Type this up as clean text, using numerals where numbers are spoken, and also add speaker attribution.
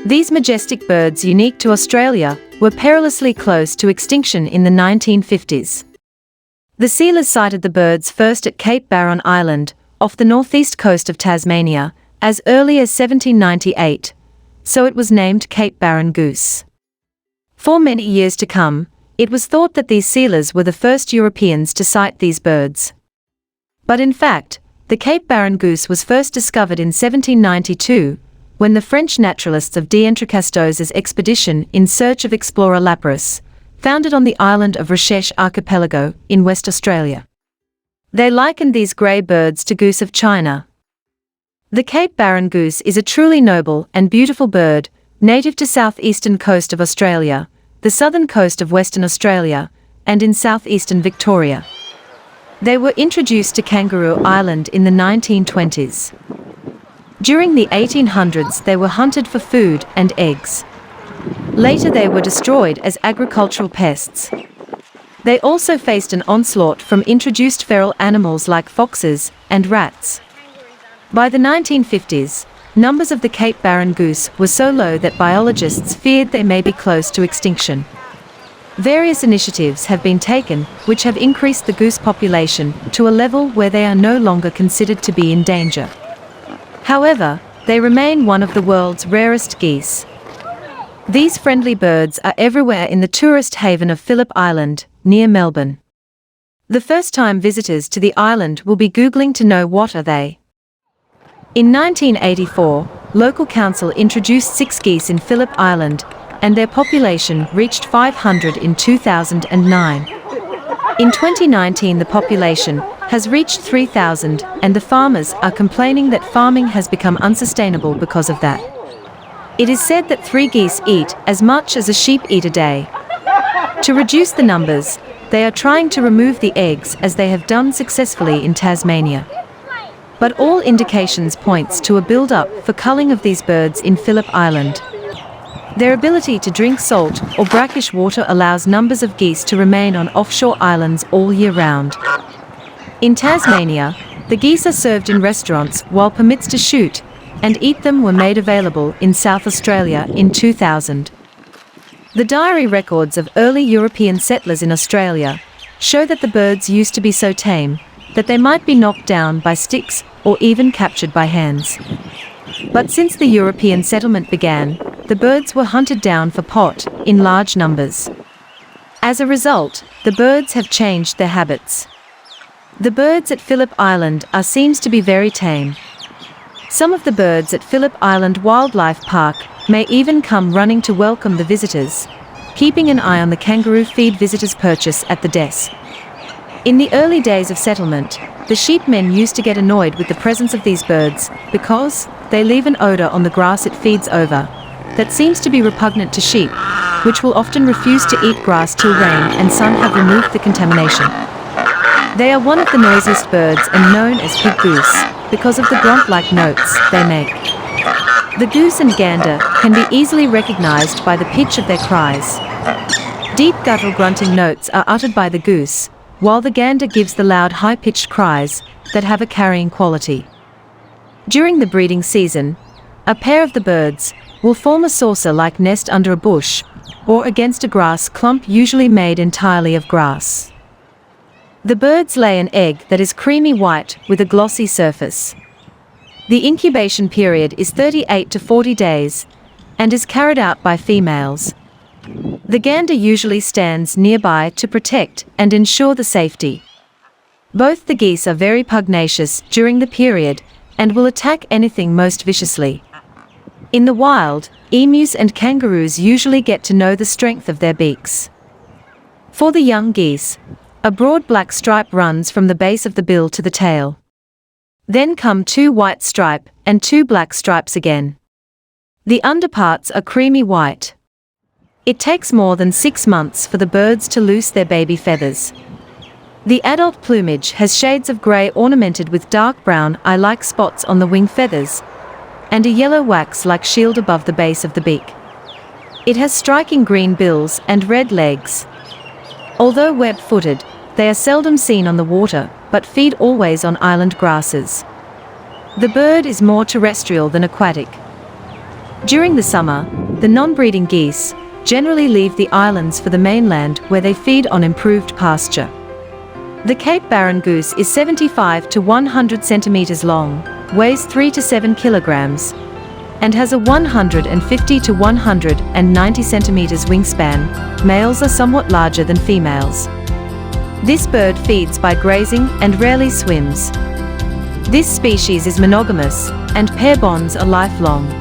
Speaker 1: These majestic birds, unique to Australia, were perilously close to extinction in the 1950s. The sealers sighted the birds first at Cape Barren Island, off the northeast coast of Tasmania, as early as 1798, so it was named Cape Barren Goose. For many years to come, it was thought that these sealers were the first Europeans to sight these birds. But in fact, the Cape Barren Goose was first discovered in 1792, when the French naturalists of D'Entrecasteaux's expedition in search of explorer Lapérouse founded on the island of Recherche Archipelago in West Australia. They likened these grey birds to goose of China. The Cape Barren Goose is a truly noble and beautiful bird, native to southeastern coast of Australia, the southern coast of Western Australia, and in southeastern Victoria. They were introduced to Kangaroo Island in the 1920s. During the 1800s they were hunted for food and eggs. Later they were destroyed as agricultural pests. They also faced an onslaught from introduced feral animals like foxes and rats. By the 1950s, numbers of the Cape Barren Goose were so low that biologists feared they may be close to extinction. Various initiatives have been taken which have increased the goose population to a level where they are no longer considered to be in danger. However, they remain one of the world's rarest geese. These friendly birds are everywhere in the tourist haven of Phillip Island, near Melbourne. The first-time visitors to the island will be Googling to know what are they. In 1984, local council introduced 6 geese in Phillip Island, and their population reached 500 in 2009. In 2019 the population has reached 3,000, and the farmers are complaining that farming has become unsustainable because of that. It is said that 3 geese eat as much as a sheep eat a day. To reduce the numbers, they are trying to remove the eggs as they have done successfully in Tasmania. But all indications points to a build-up for culling of these birds in Phillip Island. Their ability to drink salt or brackish water allows numbers of geese to remain on offshore islands all year round. In Tasmania, the geese are served in restaurants while permits to shoot and eat them were made available in South Australia in 2000. The diary records of early European settlers in Australia show that the birds used to be so tame that they might be knocked down by sticks or even captured by hands. But since the European settlement began, the birds were hunted down for pot in large numbers. As a result, the birds have changed their habits. The birds at Phillip Island seems to be very tame. Some of the birds at Phillip Island Wildlife Park may even come running to welcome the visitors, keeping an eye on the kangaroo feed visitors purchase at the desk. In the early days of settlement, the sheepmen used to get annoyed with the presence of these birds because they leave an odor on the grass it feeds over that seems to be repugnant to sheep, which will often refuse to eat grass till rain and sun have removed the contamination. They are one of the noisiest birds and known as pig goose because of the grunt-like notes they make. The goose and gander can be easily recognized by the pitch of their cries. Deep guttural grunting notes are uttered by the goose, while the gander gives the loud high-pitched cries that have a carrying quality. During the breeding season, a pair of the birds will form a saucer-like nest under a bush or against a grass clump usually made entirely of grass. The birds lay an egg that is creamy white with a glossy surface. The incubation period is 38 to 40 days and is carried out by females. The gander usually stands nearby to protect and ensure the safety. Both the geese are very pugnacious during the period and will attack anything most viciously. In the wild, emus and kangaroos usually get to know the strength of their beaks. For the young geese, a broad black stripe runs from the base of the bill to the tail. Then come 2 white stripes and 2 black stripes again. The underparts are creamy white. It takes more than 6 months for the birds to loose their baby feathers. The adult plumage has shades of grey ornamented with dark brown eye-like spots on the wing feathers, and a yellow wax-like shield above the base of the beak. It has striking green bills and red legs. Although web-footed, they are seldom seen on the water, but feed always on island grasses. The bird is more terrestrial than aquatic. During the summer, the non-breeding geese generally leave the islands for the mainland where they feed on improved pasture. The Cape Barren goose is 75 to 100 centimeters long, weighs 3 to 7 kilograms, and has a 150 to 190 centimeters wingspan. Males are somewhat larger than females. This bird feeds by grazing and rarely swims. This species is monogamous, and pair bonds are lifelong.